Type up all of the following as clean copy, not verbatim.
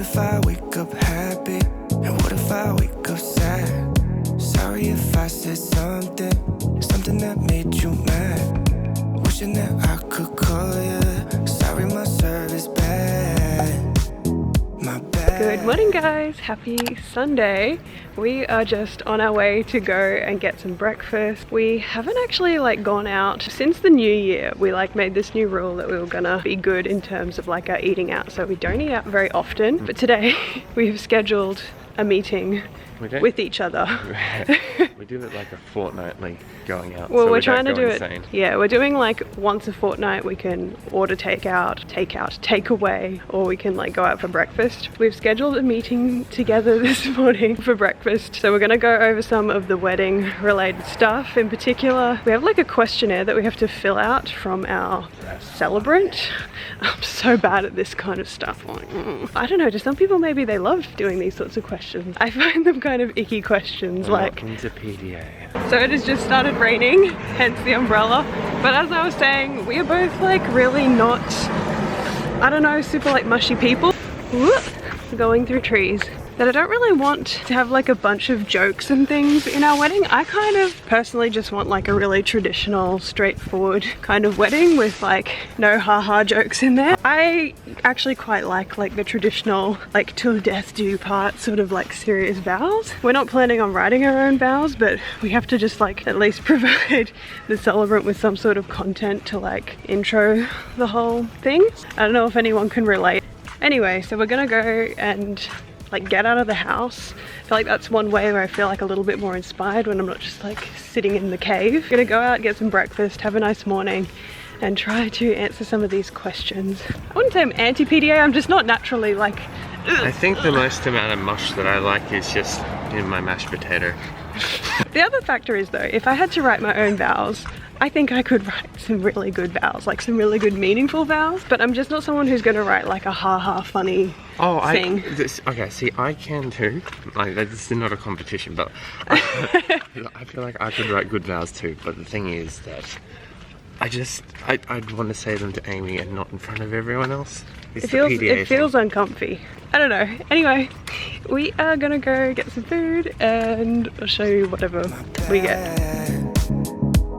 if I wake up happy? And what if I wake up sad? Sorry if I said something that made you mad. Wishing that I could call you. Sorry, my service bad. My bad. Good morning, guys. Happy Sunday. We are just on our way to go and get some breakfast. We haven't actually gone out since the new year. We made this new rule that we were gonna be good in terms of our eating out, so we don't eat out very often. But today we've scheduled a meeting with each other. We do it a fortnightly going out. Well, so we're trying to do insane. it. Yeah, we're doing once a fortnight. We can order takeaway, or we can go out for breakfast. We've scheduled a meeting together this morning for breakfast. So we're gonna go over some of the wedding related stuff. In particular, we have a questionnaire that we have to fill out from our celebrant. I'm so bad at this kind of stuff. I don't know, to some people maybe they love doing these sorts of questions. I find them kind of icky questions. Into PDA. So it has just started raining, hence the umbrella. But as I was saying, we are both really not, I don't know, super mushy people. Whoop, going through trees. That I don't really want to have a bunch of jokes and things in our wedding. I kind of personally just want a really traditional, straightforward kind of wedding with no haha jokes in there. I actually quite like the traditional till death do you part sort of serious vows. We're not planning on writing our own vows, but we have to just at least provide the celebrant with some sort of content to intro the whole thing. I don't know if anyone can relate. Anyway, so we're gonna go and get out of the house. I feel that's one way where I feel a little bit more inspired when I'm not just sitting in the cave. Gonna go out, get some breakfast, have a nice morning, and try to answer some of these questions. I wouldn't say I'm anti-PDA, I'm just not naturally ugh. I think the most amount of mush that I like is just in my mashed potato. The other factor is though, if I had to write my own vows, I think I could write some really good vows, some really good meaningful vows, but I'm just not someone who's gonna write a ha-ha funny thing. Okay, see, I can too. This is not a competition, but I feel I could write good vows too, but the thing is that I'd want to say them to Amy and not in front of everyone else. It feels uncomfy. I don't know. Anyway, we are gonna go get some food and I'll show you whatever we get.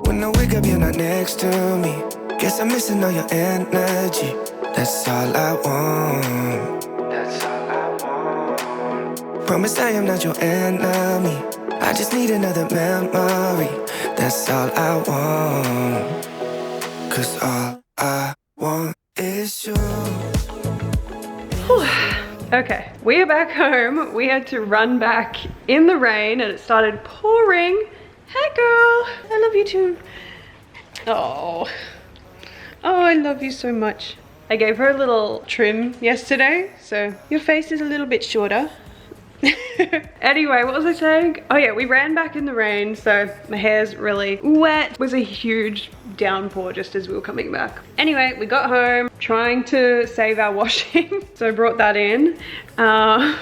When I wake up, you're not next to me. Guess I'm missing all your energy. That's all I want. That's all I want. Promise I am not your enemy. I just need another memory. That's all I want. 'Cause all I want is you. Okay, we are back home. We had to run back in the rain and it started pouring. Hey girl, I love you too. Oh, I love you so much. I gave her a little trim yesterday, so your face is a little bit shorter. Anyway, what was I saying? Oh yeah, we ran back in the rain, so my hair's really wet. It was a huge downpour just as we were coming back. Anyway, we got home, trying to save our washing, so I brought that in. Hi.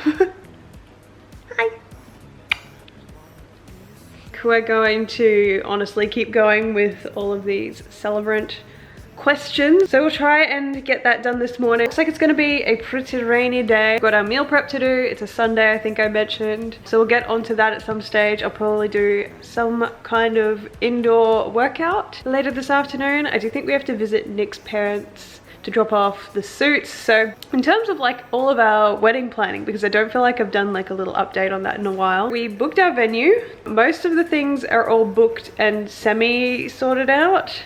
We're going to honestly keep going with all of these celebrant questions. So we'll try and get that done this morning. Looks like it's gonna be a pretty rainy day. We've got our meal prep to do. It's a Sunday, I think I mentioned. So we'll get onto that at some stage. I'll probably do some kind of indoor workout later this afternoon. I do think we have to visit Nick's parents to drop off the suits. So in terms of all of our wedding planning, because I don't feel I've done a little update on that in a while, we booked our venue. Most of the things are all booked and semi sorted out.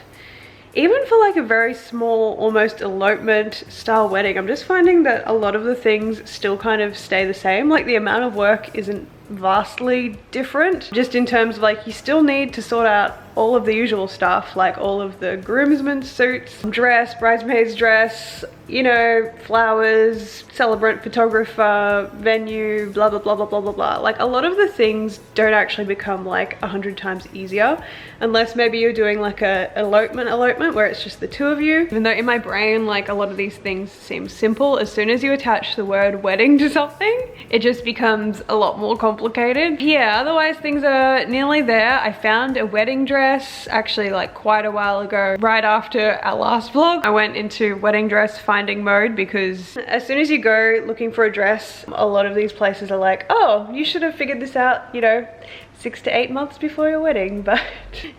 Even for a very small, almost elopement style wedding, I'm just finding that a lot of the things still kind of stay the same. The amount of work isn't vastly different, just in terms of you still need to sort out all of the usual stuff, all of the groomsmen's suits, dress, bridesmaid's dress, you know, flowers, celebrant photographer, venue, blah blah blah blah blah blah blah. A lot of the things don't actually become 100 times easier unless maybe you're doing a elopement where it's just the two of you. Even though in my brain a lot of these things seem simple, as soon as you attach the word wedding to something, it just becomes a lot more complicated. Yeah, otherwise things are nearly there. I found a wedding dress dress actually like quite a while ago. Right after our last vlog, I went into wedding dress finding mode because as soon as you go looking for a dress, a lot of these places are like, oh, you should have figured this out, you know, 6 to 8 months before your wedding. But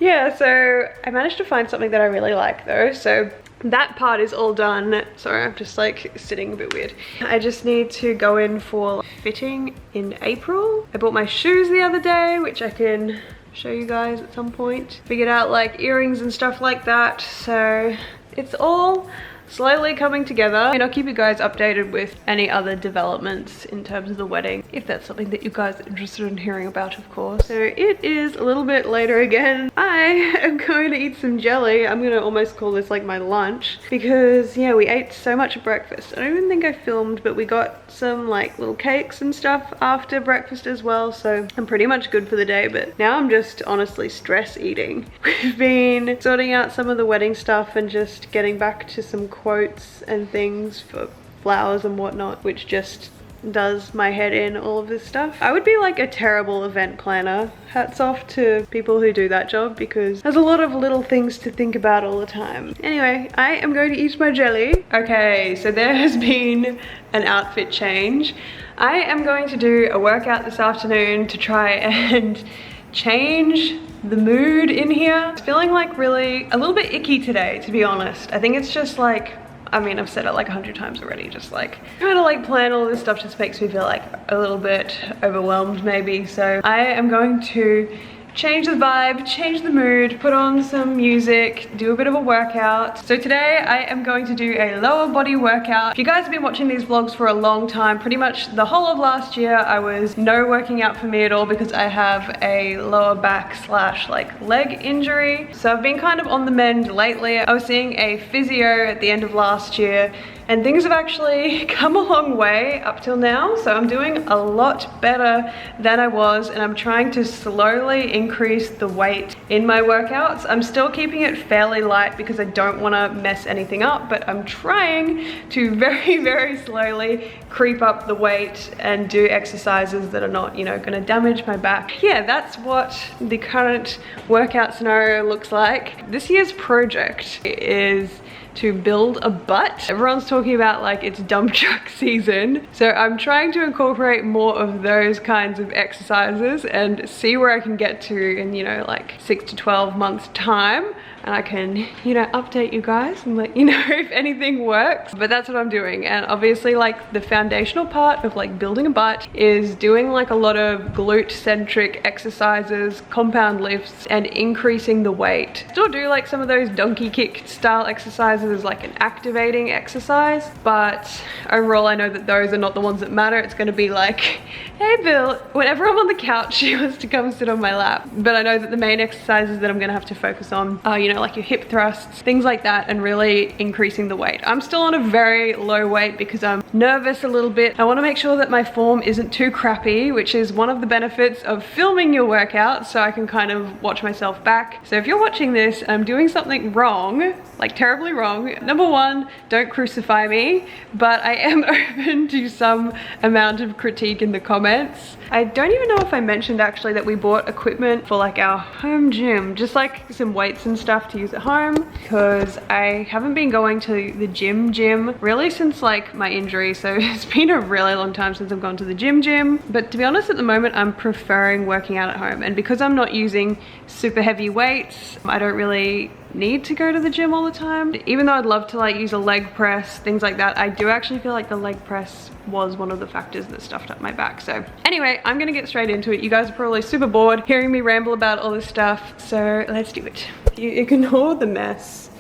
yeah, so I managed to find something that I really like though. So that part is all done. Sorry, I'm just like sitting a bit weird. I just need to go in for fitting in April. I bought my shoes the other day, which I can show you guys at some point. Figured out like earrings and stuff like that. So it's all slowly coming together, and I'll keep you guys updated with any other developments in terms of the wedding, if that's something that you guys are interested in hearing about, of course. So it is a little bit later again. I am going to eat some jelly. I'm gonna almost call this like my lunch, because yeah, we ate so much at breakfast. I don't even think I filmed, but we got some like little cakes and stuff after breakfast as well, so I'm pretty much good for the day. But now I'm just honestly stress eating. We've been sorting out some of the wedding stuff and just getting back to some quotes and things for flowers and whatnot, which just does my head in, all of this stuff. I would be like a terrible event planner. Hats off to people who do that job, because there's a lot of little things to think about all the time. Anyway, I am going to eat my jelly. Okay, so there has been an outfit change. I am going to do a workout this afternoon to try and change the mood in here. It's feeling like really a little bit icky today, to be honest. I think it's just like, I mean, I've said it like 100 times already, just like trying to like plan all this stuff just makes me feel like a little bit overwhelmed maybe. So I am going to change the vibe, change the mood, put on some music, do a bit of a workout. So today I am going to do a lower body workout. If you guys have been watching these vlogs for a long time, pretty much the whole of last year I was no working out for me at all, because I have a lower back slash like leg injury. So I've been kind of on the mend lately. I was seeing a physio at the end of last year, and things have actually come a long way up till now. So I'm doing a lot better than I was, and I'm trying to slowly increase the weight in my workouts. I'm still keeping it fairly light because I don't want to mess anything up, but I'm trying to very, very slowly creep up the weight and do exercises that are not, you know, going to damage my back. Yeah, that's what the current workout scenario looks like. This year's project is to build a butt. Everyone's talking about like it's dump truck season. So I'm trying to incorporate more of those kinds of exercises and see where I can get to in, you know, like 6 to 12 months time. And I can, you know, update you guys and let you know if anything works. But that's what I'm doing. And obviously like the foundational part of like building a butt is doing like a lot of glute centric exercises, compound lifts, and increasing the weight. Still do like some of those donkey kick style exercises as like an activating exercise, but overall I know that those are not the ones that matter. It's going to be like, hey Bill, whenever I'm on the couch she wants to come sit on my lap. But I know that the main exercises that I'm going to have to focus on are, you know, like your hip thrusts, things like that, and really increasing the weight. I'm still on a very low weight because I'm nervous a little bit. I want to make sure that my form isn't too crappy, which is one of the benefits of filming your workout, so I can kind of watch myself back. So if you're watching this and I'm doing something wrong, like terribly wrong, number one, don't crucify me, but I am open to some amount of critique in the comments. I don't even know if I mentioned actually that we bought equipment for like our home gym, just like some weights and stuff to use at home, because I haven't been going to the gym really since like my injury. So it's been a really long time since I've gone to the gym. But to be honest, at the moment I'm preferring working out at home, and because I'm not using super heavy weights, I don't really need to go to the gym all the time. Even though I'd love to like use a leg press, things like that, I do actually feel like the leg press was one of the factors that stuffed up my back. So anyway, I'm gonna get straight into it. You guys are probably super bored hearing me ramble about all this stuff, so let's do it. You ignore the mess,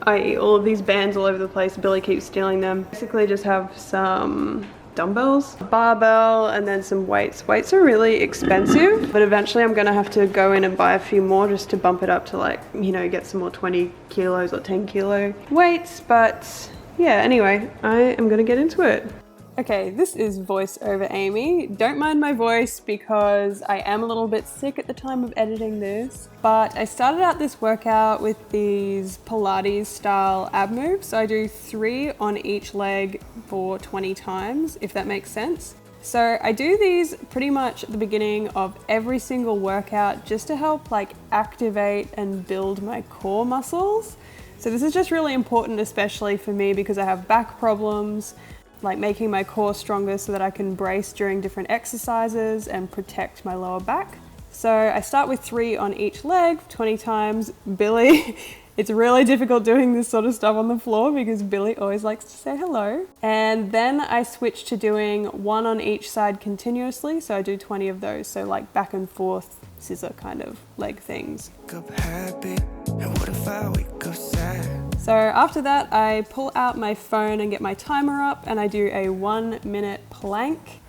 i.e. all of these bands all over the place. Billy keeps stealing them. Basically just have some dumbbells, barbell, and then some weights. Weights are really expensive, but eventually I'm gonna have to go in and buy a few more just to bump it up to like, you know, get some more 20 kilos or 10 kilo weights. But yeah, anyway, I am gonna get into it. Okay, this is voice over Amy. Don't mind my voice because I am a little bit sick at the time of editing this, but I started out this workout with these Pilates style ab moves. So I do 3 on each leg for 20 times, if that makes sense. So I do these pretty much at the beginning of every single workout just to help like activate and build my core muscles. So this is just really important, especially for me because I have back problems, like making my core stronger so that I can brace during different exercises and protect my lower back. So I start with 3 on each leg, 20 times. Billy, it's really difficult doing this sort of stuff on the floor because Billy always likes to say hello. And then I switch to doing 1 on each side continuously. So I do 20 of those. So like back and forth scissor kind of leg things. Happy, and what if I wake up sad? So after that, I pull out my phone and get my timer up and I do a 1-minute plank.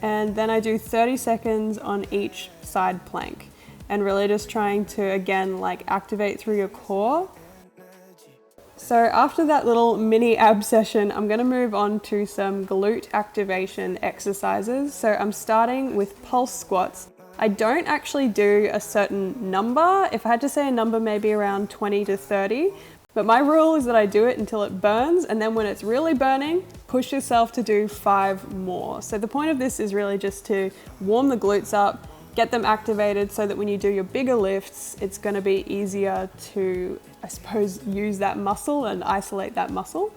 And then I do 30 seconds on each side plank. And really just trying to, again, like activate through your core. So after that little mini ab session, I'm gonna move on to some glute activation exercises. So I'm starting with pulse squats. I don't actually do a certain number. If I had to say a number, maybe around 20 to 30. But my rule is that I do it until it burns, and then when it's really burning, push yourself to do 5 more. So the point of this is really just to warm the glutes up, get them activated so that when you do your bigger lifts, it's gonna be easier to, I suppose, use that muscle and isolate that muscle.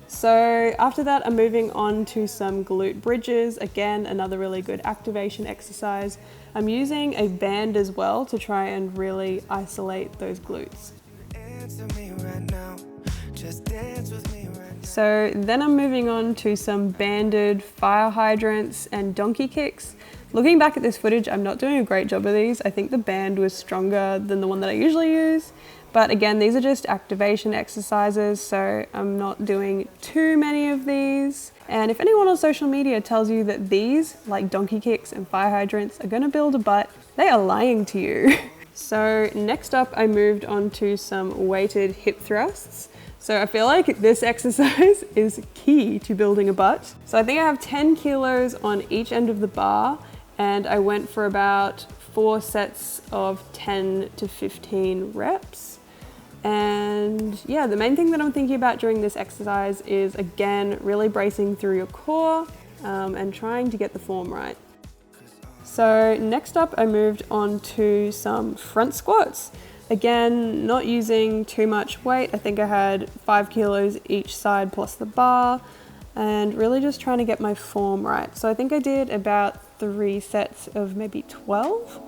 So after that, I'm moving on to some glute bridges. Again, another really good activation exercise. I'm using a band as well to try and really isolate those glutes. So then I'm moving on to some banded fire hydrants and donkey kicks. Looking back at this footage, I'm not doing a great job of these. I think the band was stronger than the one that I usually use. But again, these are just activation exercises, so I'm not doing too many of these. And if anyone on social media tells you that these, like donkey kicks and fire hydrants, are gonna build a butt, they are lying to you. So next up, I moved on to some weighted hip thrusts. So I feel like this exercise is key to building a butt. So I think I have 10 kilos on each end of the bar, and I went for about 4 sets of 10 to 15 reps. And yeah, the main thing that I'm thinking about during this exercise is, again, really bracing through your core and trying to get the form right. So next up, I moved on to some front squats. Again, not using too much weight. I think I had 5 kilos each side plus the bar, and really just trying to get my form right. So I think I did about 3 sets of maybe 12.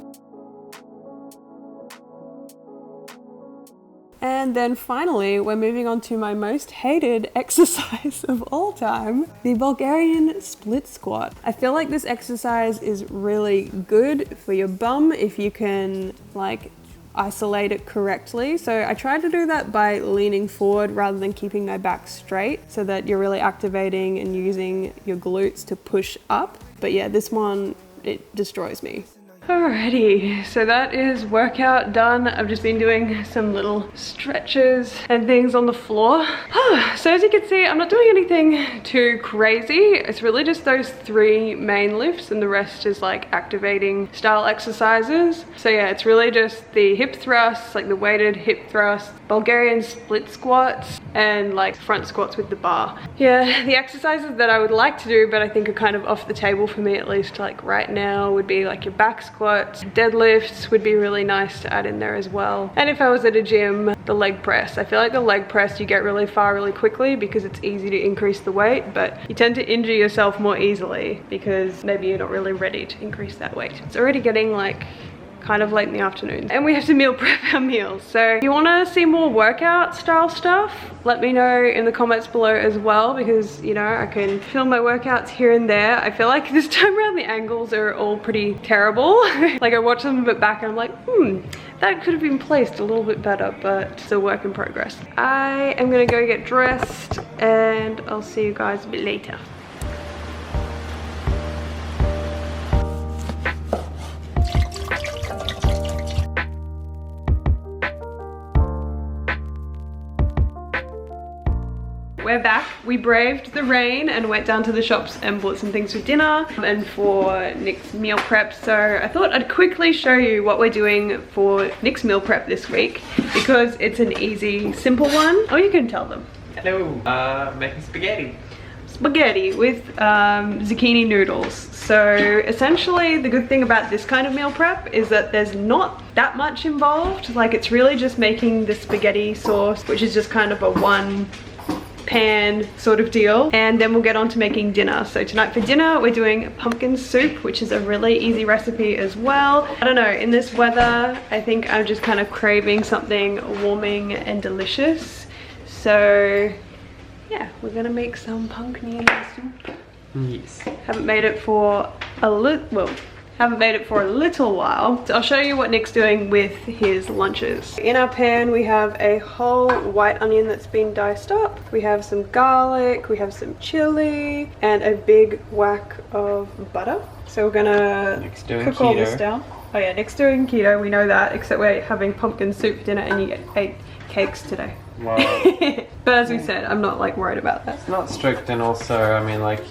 And then finally, we're moving on to my most hated exercise of all time, the Bulgarian split squat. I feel like this exercise is really good for your bum if you can like isolate it correctly. So I try to do that by leaning forward rather than keeping my back straight so that you're really activating and using your glutes to push up. But yeah, this one, it destroys me. Alrighty, so that is workout done. I've just been doing some little stretches and things on the floor. So as you can see, I'm not doing anything too crazy. It's really just those 3 main lifts and the rest is like activating style exercises. So yeah, it's really just the hip thrusts, like the weighted hip thrust, Bulgarian split squats, and like front squats with the bar. Yeah, the exercises that I would like to do, but I think are kind of off the table for me, at least like right now, would be like your back squats, deadlifts would be really nice to add in there as well. And if I was at a gym, the leg press. I feel like the leg press, you get really far really quickly because it's easy to increase the weight, but you tend to injure yourself more easily because maybe you're not really ready to increase that weight. It's already getting like kind of late in the afternoon and we have to meal prep our meals. So if you want to see more workout style stuff, let me know in the comments below as well, because you know, I can film my workouts here and there. I feel like this time around the angles are all pretty terrible. Like I watch them a bit back and I'm like, that could have been placed a little bit better, but it's a work in progress. I am gonna go get dressed and I'll see you guys a bit later. We're back. We braved the rain and went down to the shops and bought some things for dinner and for Nick's meal prep. So I thought I'd quickly show you what we're doing for Nick's meal prep this week because it's an easy, simple one. Oh, you can tell them. Hello, making spaghetti. spaghetti with zucchini noodles. So essentially the good thing about this kind of meal prep is that there's not that much involved. Like, it's really just making the spaghetti sauce, which is just kind of a one pan sort of deal, and then we'll get on to making dinner. So tonight for dinner we're doing pumpkin soup, which is a really easy recipe as well. I don't know, in this weather I think I'm just kind of craving something warming and delicious. So yeah, we're gonna make some pumpkin soup. Yes. Haven't made it for a little while. So I'll show you what Nick's doing with his lunches. In our pan we have a whole white onion that's been diced up. We have some garlic, we have some chili, and a big whack of butter. So we're gonna cook all this down. Oh yeah, Nick's doing keto, we know that, except we're having pumpkin soup for dinner and you ate cakes today. Wow. But as we said, I'm not like worried about that. It's not strict, and also, I mean, like,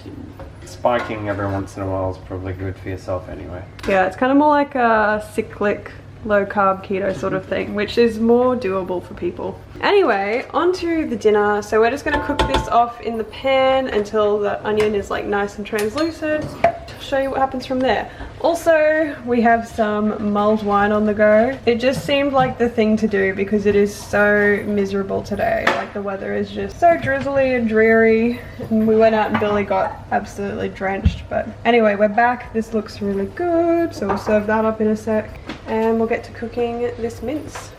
spiking every once in a while is probably good for yourself anyway. Yeah, it's kind of more like a cyclic low carb keto sort of thing, which is more doable for people. Anyway, on to the dinner. So we're just going to cook this off in the pan until the onion is like nice and translucent. I'll show you what happens from there. Also, we have some mulled wine on the go. It just seemed like the thing to do because it is so miserable today. Like, the weather is just so drizzly and dreary, and we went out and Billy got absolutely drenched. But anyway, we're back. This looks really good, so we'll serve that up in a sec, and we'll get to cooking this mince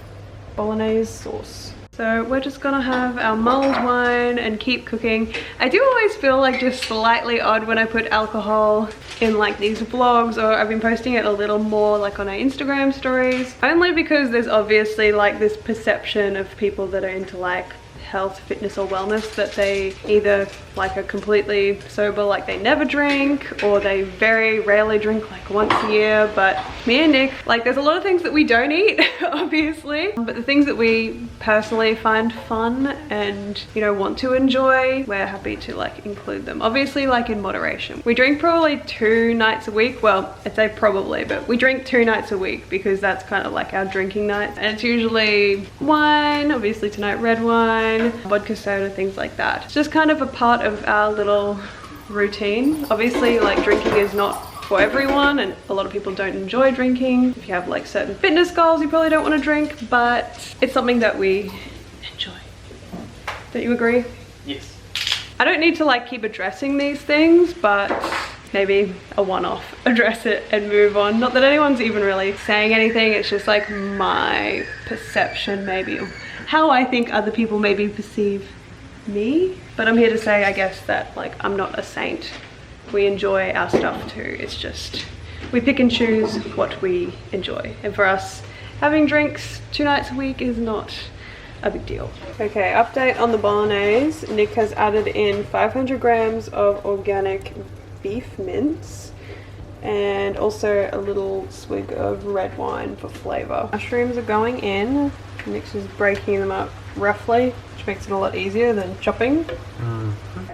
bolognese sauce. So we're just gonna have our mulled wine and keep cooking. I do always feel like just slightly odd when I put alcohol in like these vlogs, or I've been posting it a little more like on our Instagram stories, only because there's obviously like this perception of people that are into like health, fitness or wellness that they either like are completely sober, like they never drink, or they very rarely drink like once a year. But me and Nick, like, there's a lot of things that we don't eat obviously, but the things that we personally find fun and, you know, want to enjoy, we're happy to like include them, obviously like in moderation. We drink probably 2 nights a week. Well, I'd say probably, but we drink 2 nights a week because that's kind of like our drinking nights, and it's usually wine, obviously tonight red wine, vodka soda, things like that. It's just kind of a part of our little routine. Obviously, like, drinking is not for everyone, and a lot of people don't enjoy drinking. If you have like certain fitness goals, you probably don't want to drink, but it's something that we enjoy. Don't you agree? Yes. I don't need to like keep addressing these things, but maybe a one-off, address it and move on. Not that anyone's even really saying anything, it's just like my perception maybe of how I think other people maybe perceive me. But I'm here to say, I guess, that like I'm not a saint. We enjoy our stuff too. It's just we pick and choose what we enjoy, and for us, having drinks 2 nights a week is not a big deal. Okay, update on the bolognese. Nick has added in 500 grams of organic beef mince and also a little swig of red wine for flavor. Mushrooms are going in. Nick's just breaking them up roughly, which makes it a lot easier than chopping.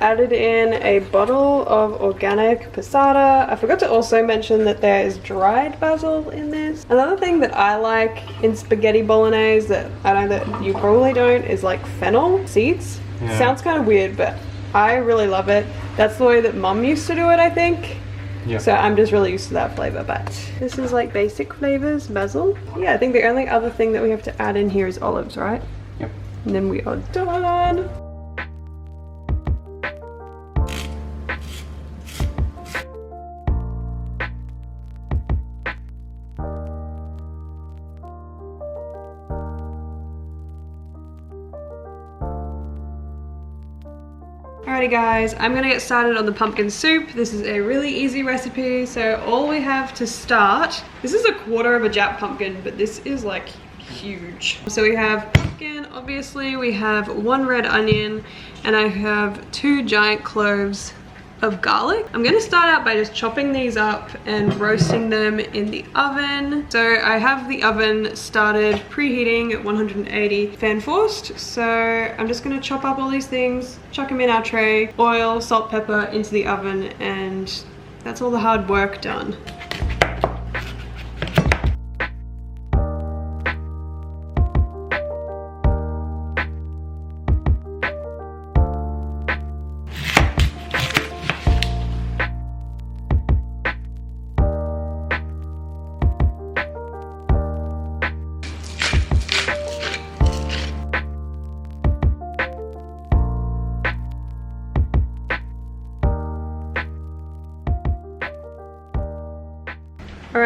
Added in a bottle of organic passata. I forgot to also mention that there is dried basil in this. Another thing that I like in spaghetti bolognese that I know that you probably don't is like fennel seeds. Yeah. Sounds kind of weird, but I really love it. That's the way that Mum used to do it, I think. Yep. So I'm just really used to that flavor, but this is like basic flavors, basil. Yeah, I think the only other thing that we have to add in here is olives, right? Yep. And then we are done. Alrighty guys, I'm gonna get started on the pumpkin soup. This is a really easy recipe. So all we have to start, this is 1/4 of a Jap pumpkin, but this is like huge. So we have pumpkin, obviously, we have 1 red onion, and I have 2 giant cloves of garlic. I'm gonna start out by just chopping these up and roasting them in the oven. So I have the oven started preheating at 180 fan forced. So I'm just gonna chop up all these things, chuck them in our tray, oil, salt, pepper into the oven, and that's all the hard work done.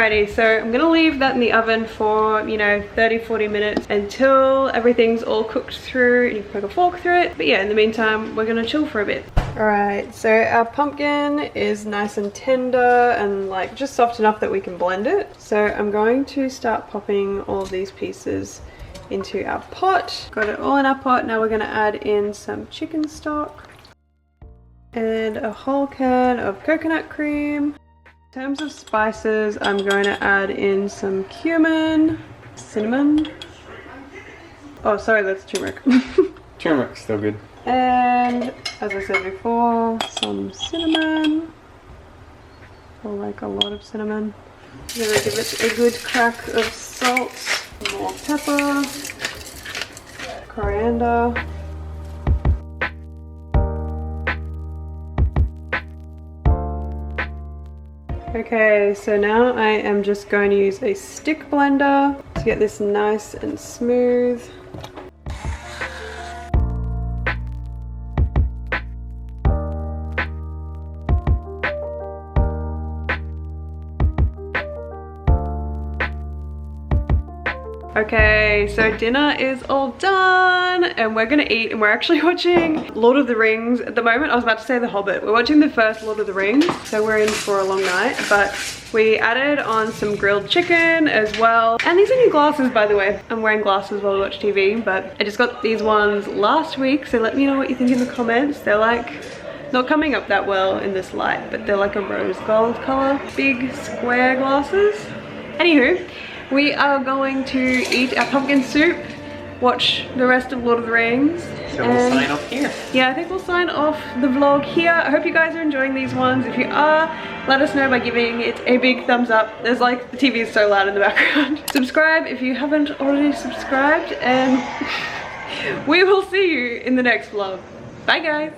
Alrighty, so I'm gonna leave that in the oven for, you know, 30-40 minutes until everything's all cooked through and you can poke a fork through it. But yeah, in the meantime, we're gonna chill for a bit. Alright, so our pumpkin is nice and tender and like just soft enough that we can blend it. So I'm going to start popping all of these pieces into our pot. Got it all in our pot. Now we're gonna add in some chicken stock and a whole can of coconut cream. In terms of spices, I'm going to add in some cumin, cinnamon. Oh, sorry, that's turmeric. Turmeric's still good. And as I said before, some cinnamon. I like a lot of cinnamon. I'm gonna give it a good crack of salt, more pepper, coriander. Okay, so now I am just going to use a stick blender to get this nice and smooth. Okay, so dinner is all done and we're gonna eat, and we're actually watching Lord of the Rings at the moment. I was about to say The Hobbit. We're watching the first Lord of the Rings, so we're in for a long night, but we added on some grilled chicken as well. And these are new glasses, by the way. I'm wearing glasses while we watch TV, but I just got these ones last week, so let me know what you think in the comments. They're like not coming up that well in this light, but they're like a rose gold color. Big square glasses. Anywho, we are going to eat our pumpkin soup, watch the rest of Lord of the Rings. So we'll sign off here. Yeah, I think we'll sign off the vlog here. I hope you guys are enjoying these ones. If you are, let us know by giving it a big thumbs up. There's like, the TV is so loud in the background. Subscribe if you haven't already subscribed, and we will see you in the next vlog. Bye guys.